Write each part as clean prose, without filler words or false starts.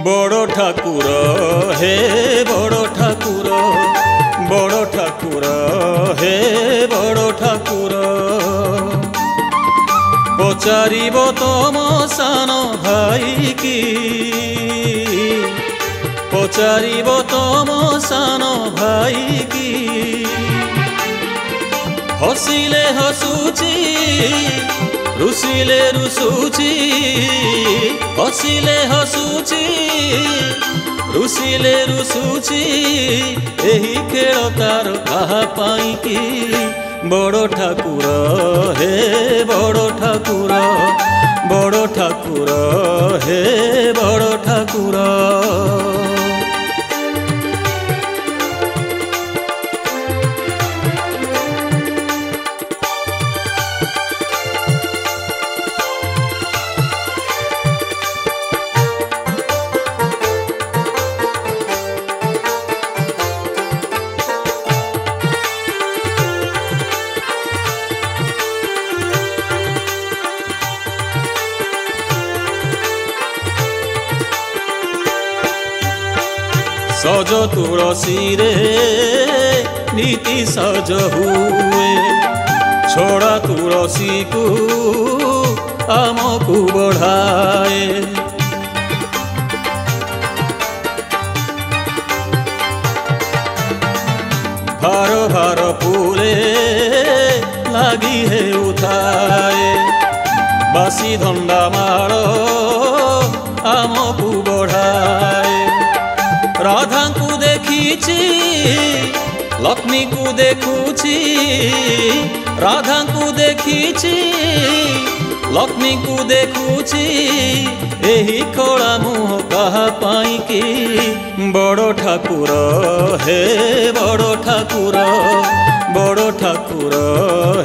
बड़ ठाकुर हे बड़ ठाकुर हे बड़ ठाकुर पचारिब तम सान भाई की पचारिब तम सान भाई की हसिले हसुची रुसिले रुसुची हसिले हसुची रुसिले रुसुची एही खेल तार कहा पाई की बड़ ठाकुर हे बड़ ठाकुर हे बड़ ठाकुर सज तुलसी रे नीति सज हुए छोड़ा तुलसी को आमको बढ़ाए भार भार फूले लगी है उठाए बासी धंडा मारो आमको बढ़ाए राधा को देखी लक्ष्मी को देखुची राधा को देखी लक्ष्मी को देखुची एही खोला मुह कहा पाई की बड़ ठाकुर हे बड़ ठाकुर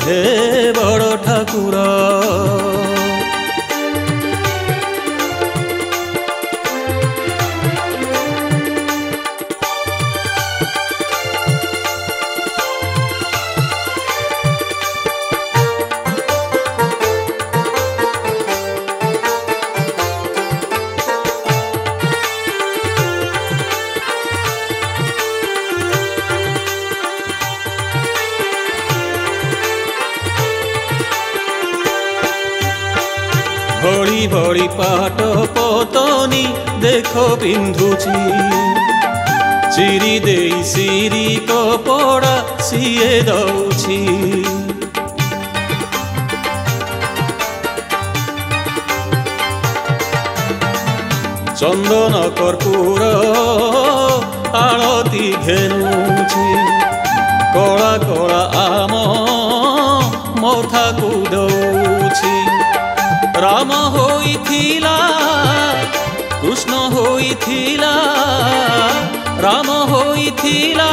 हे बड़ ठाकुर भड़ी भड़ी पाट पतनी देखो पिंधुची चिरी दे सिरी कपड़ा सीए दौची चंदन कर्पूर आलती घेनुची कला कला आम मथा को दौची राम होइथिला कृष्ण होइथिला राम होइथिला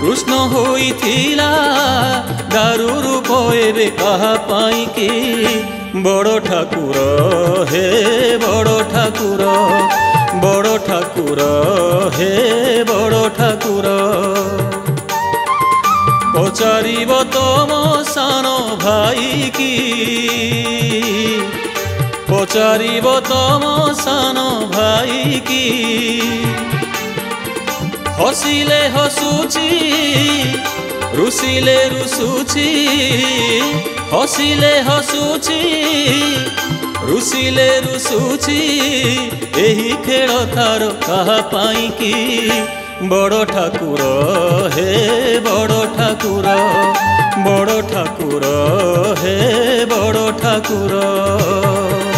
कृष्ण होइथिला दारू रूप एबे कहा पाई की बड़ ठाकुर हे बड़ ठाकुर हे बड़ ठाकुर पचारिब तम सान भाई की पचारिब तम सान भाई की हसिले हसुची रुसिले रुसुची हसिले हसुची रुसिले रुसुची एही खेल तार कहा पाई की बड़ ठाकुर हे बड़ ठाकुर हे बड़ ठाकुर।